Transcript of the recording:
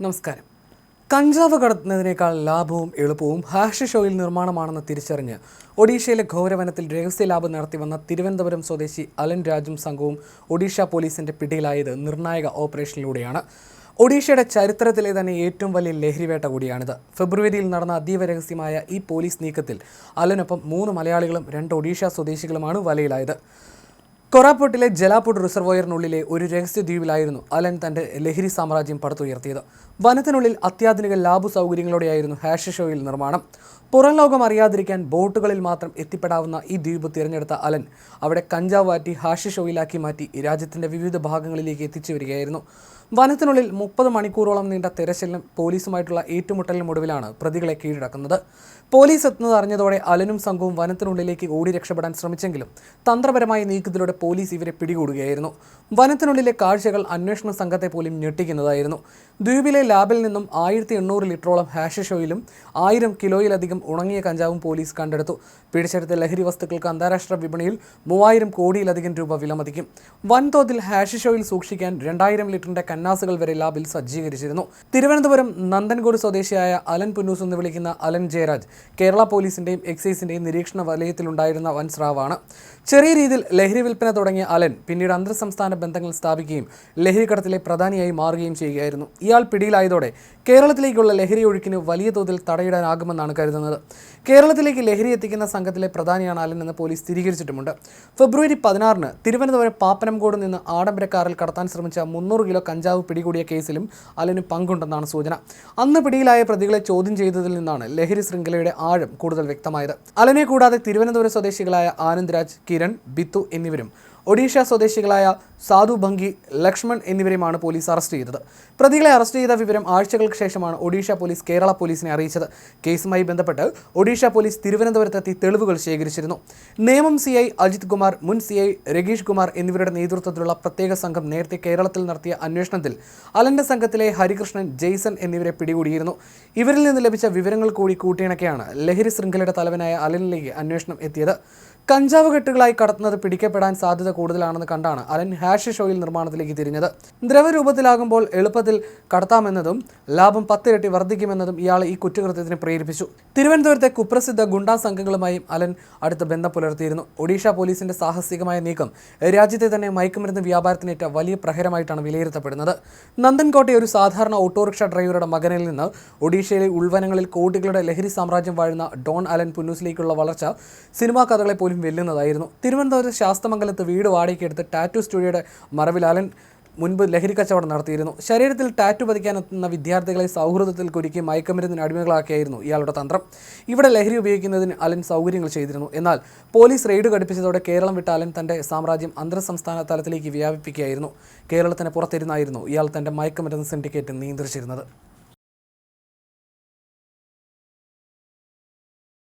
നമസ്കാരം. കഞ്ചാവ് കടത്തുന്നതിനേക്കാൾ ലാഭവും എളുപ്പവും ഹാഷിഷ് ഓയിൽ നിർമ്മാണമാണെന്ന് തിരിച്ചറിഞ്ഞ് ഒഡീഷയിലെ ഘോരവനത്തിൽ രഹസ്യ ലാബ് നടത്തിവന്ന തിരുവനന്തപുരം സ്വദേശി അലൻ രാജും സംഘവും ഒഡീഷ പോലീസിന്റെ പിടിയിലായത് നിർണായക ഓപ്പറേഷനിലൂടെയാണ്. ഒഡീഷയുടെ ചരിത്രത്തിലെ തന്നെ ഏറ്റവും വലിയ ലഹരിവേട്ട കൂടിയാണിത്. ഫെബ്രുവരിയിൽ നടന്ന അതീവ രഹസ്യമായ ഈ പോലീസ് നീക്കത്തിൽ അലനൊപ്പം 3 മലയാളികളും 2 ഒഡീഷ സ്വദേശികളുമാണ് വലയിലായത്. കൊറാപ്പൂട്ടിലെ ജലാപൂട്ട് റിസർവോയറിനുള്ളിലെ ഒരു രഹസ്യ ദ്വീപിലായിരുന്നു അലൻ തന്റെ ലഹരി സാമ്രാജ്യം പടുത്തുയർത്തിയത്. വനത്തിനുള്ളിൽ അത്യാധുനിക ലാബ് സൗകര്യങ്ങളോടെയായിരുന്നു ഹാഷിഷ് ഓയിൽ നിർമ്മാണം. പുറം ലോകം അറിയാതിരിക്കാൻ ബോട്ടുകളിൽ മാത്രം എത്തിപ്പെടാവുന്ന ഈ ദ്വീപ് തിരഞ്ഞെടുത്ത അലൻ അവിടെ കഞ്ചാവ് വാറ്റി ഹാഷിഷ് ഓയിലാക്കി മാറ്റി രാജ്യത്തിന്റെ വിവിധ ഭാഗങ്ങളിലേക്ക് എത്തിച്ചു വരികയായിരുന്നു. വനത്തിനുള്ളിൽ 30 മണിക്കൂറോളം നീണ്ട തെരച്ചിലിനും പോലീസുമായിട്ടുള്ള ഏറ്റുമുട്ടലിനും ഒടുവിലാണ് പ്രതികളെ കീഴടക്കുന്നത്. പോലീസ് എത്തുന്നത് അറിഞ്ഞതോടെ അലനും സംഘവും വനത്തിനുള്ളിലേക്ക് ഓടി രക്ഷപ്പെടാൻ ശ്രമിച്ചെങ്കിലും തന്ത്രപരമായ നീക്കത്തിലൂടെ പോലീസ് ഇവരെ പിടികൂടുകയായിരുന്നു. വനത്തിനുള്ളിലെ കാഴ്ചകൾ അന്വേഷണ സംഘത്തെ പോലും ഞെട്ടിക്കുന്നതായിരുന്നു. ദ്വീപിലെ ലാബിൽ നിന്നും 1800 ലിറ്ററോളം ഹാഷിഷ് ഓയിലും 1000 കിലോയിലധികം ഉണങ്ങിയ കഞ്ചാവും പോലീസ് കണ്ടെടുത്തു. പിടിച്ചെടുത്ത ലഹരി വസ്തുക്കൾക്ക് അന്താരാഷ്ട്ര വിപണിയിൽ 3000 കോടിയിലധികം രൂപ വിലമതിക്കും. വൻതോതിൽ ഹാഷിഷ് ഓയിൽ സൂക്ഷിക്കാൻ 2000 ലിറ്ററിന്റെ കന്നാസുകൾ വരെ ലാബിൽ സജ്ജീകരിച്ചിരുന്നു. തിരുവനന്തപുരം നന്ദൻകോട് സ്വദേശിയായ അലൻ പുന്നൂസ് എന്ന് വിളിക്കുന്ന അലൻ ജയരാജ് കേരള പോലീസിന്റെയും എക്സൈസിന്റെയും നിരീക്ഷണ വലയത്തിലുണ്ടായിരുന്ന വൻ സ്രാവാണ്. ചെറിയ രീതിയിൽ ലഹരി വിൽപ്പന തുടങ്ങിയ അലൻ പിന്നീട് അന്തർ സംസ്ഥാന ബന്ധങ്ങൾ സ്ഥാപിക്കുകയും ലഹരി കടത്തിലെ പ്രധാനിയായി മാറുകയും ചെയ്യുകയായിരുന്നു. ഇയാൾ പിടിയിലായതോടെ കേരളത്തിലേക്കുള്ള ലഹരി ഒഴുക്കിന് വലിയ തോതിൽ തടയിടാനാകുമെന്നാണ് കരുതുന്നത്. കേരളത്തിലേക്ക് ലഹരി എത്തിക്കുന്ന സംഘത്തിലെ പ്രധാനിയാണ് അലൻ എന്ന് പോലീസ് സ്ഥിരീകരിച്ചിട്ടുമുണ്ട്. ഫെബ്രുവരി 16-ന് തിരുവനന്തപുരം പാപ്പനംകോട് നിന്ന് ആഡംബര കാറിൽ കടത്താൻ ശ്രമിച്ച 300 കിലോ കഞ്ചാവ് പിടികൂടിയ കേസിലും അലന് പങ്കുണ്ടെന്നാണ് സൂചന. അന്ന് പിടിയിലായ പ്രതികളെ ചോദ്യം ചെയ്തതിൽ നിന്നാണ് ലഹരി ശൃംഖലയുടെ ആഴം കൂടുതൽ വ്യക്തമായത്. അലനെ കൂടാതെ തിരുവനന്തപുരം സ്വദേശികളായ ആനന്ദ് രാജ്, കിരൺ, ബിത്തു എന്നിവരും ഒഡീഷ സ്വദേശികളായ സാധു ഭംഗി, ലക്ഷ്മൺ എന്നിവരെയുമാണ് പോലീസ് അറസ്റ്റ് ചെയ്തത്. പ്രതികളെ അറസ്റ്റ് ചെയ്ത വിവരം ആഴ്ചകൾക്ക് ശേഷമാണ് ഒഡീഷ പോലീസ് കേരള പോലീസിനെ അറിയിച്ചത്. കേസുമായി ബന്ധപ്പെട്ട് ഒഡീഷ പോലീസ് തിരുവനന്തപുരത്തെത്തി തെളിവുകൾ ശേഖരിച്ചിരുന്നു. നേമം CI അജിത് കുമാർ, മുൻ CI രഗീഷ് കുമാർ എന്നിവരുടെ നേതൃത്വത്തിലുള്ള പ്രത്യേക സംഘം നേരത്തെ കേരളത്തിൽ നടത്തിയ അന്വേഷണത്തിൽ അലന്റെ സംഘത്തിലെ ഹരികൃഷ്ണൻ, ജെയ്സൺ എന്നിവരെ പിടികൂടിയിരുന്നു. ഇവരിൽ നിന്ന് ലഭിച്ച വിവരങ്ങൾ കൂടി കൂട്ടിയിണക്കെയാണ് ലഹരി ശൃംഖലയുടെ തലവനായ അലനിലേക്ക് അന്വേഷണം എത്തിയത്. കഞ്ചാവ് കെട്ടുകളായി കടത്തുന്നത് പിടിക്കപ്പെടാൻ സാധ്യത കൂടുതലാണെന്ന് കണ്ടാണ് അലൻ ഹാഷിഷ് ഓയിൽ നിർമ്മാണത്തിലേക്ക് തിരിഞ്ഞത്. ദ്രവരൂപത്തിലാകുമ്പോൾ എളുപ്പത്തിൽ കടത്താമെന്നതും ലാഭം 10 ഇരട്ടി വർദ്ധിക്കുമെന്നതും ഇയാളെ ഈ കുറ്റകൃത്യത്തിന് പ്രേരിപ്പിച്ചു. തിരുവനന്തപുരത്തെ കുപ്രസിദ്ധ ഗുണ്ടാ സംഘങ്ങളുമായും അലൻ അടുത്ത ബന്ധം പുലർത്തിയിരുന്നു. ഒഡീഷ പോലീസിന്റെ സാഹസികമായ നീക്കം രാജ്യത്തെ തന്നെ മയക്കുമരുന്ന് വ്യാപാരത്തിനേറ്റ വലിയ പ്രഹരമായിട്ടാണ് വിലയിരുത്തപ്പെടുന്നത്. നന്ദൻകോട്ടെ ഒരു സാധാരണ ഓട്ടോറിക്ഷ ഡ്രൈവറുടെ മകനിൽ നിന്ന് ഒഡീഷയിലെ ഉൾവനങ്ങളിൽ കോടികളുടെ ലഹരി സാമ്രാജ്യം വാഴുന്ന ഡോൺ അലൻ പുന്നൂസിലേക്കുള്ള വളർച്ച സിനിമാ കഥകളെ പോലും വെല്ലുന്നതായിരുന്നു. തിരുവനന്തപുരം ശാസ്തമംഗലത്ത് വീട് വാടകയ്ക്കെടുത്ത് ടാറ്റു സ്റ്റുഡിയോയുടെ മറവിൽ അലൻ മുൻപ് ലഹരി കച്ചവടം നടത്തിയിരുന്നു. ശരീരത്തിൽ ടാറ്റു പതിക്കാനെത്തുന്ന വിദ്യാർത്ഥികളെ സൗഹൃദത്തിൽ കുരുക്കി മയക്കുമരുന്നിന് അടിമകളാക്കിയായിരുന്നു ഇയാളുടെ തന്ത്രം. ഇവിടെ ലഹരി ഉപയോഗിക്കുന്നതിന് അലൻ സൗകര്യങ്ങൾ ചെയ്തിരുന്നു. എന്നാൽ പോലീസ് റെയ്ഡ് ഘടിപ്പിച്ചതോടെ കേരളം വിട്ട അലൻ തന്റെ സാമ്രാജ്യം അന്തർ സംസ്ഥാന തലത്തിലേക്ക് വ്യാപിപ്പിക്കുകയായിരുന്നു. കേരളത്തിന് പുറത്തിരുന്നായിരുന്നു ഇയാൾ തന്റെ മയക്കുമരുന്ന് സിൻഡിക്കേറ്റ് നിയന്ത്രിച്ചിരുന്നത്.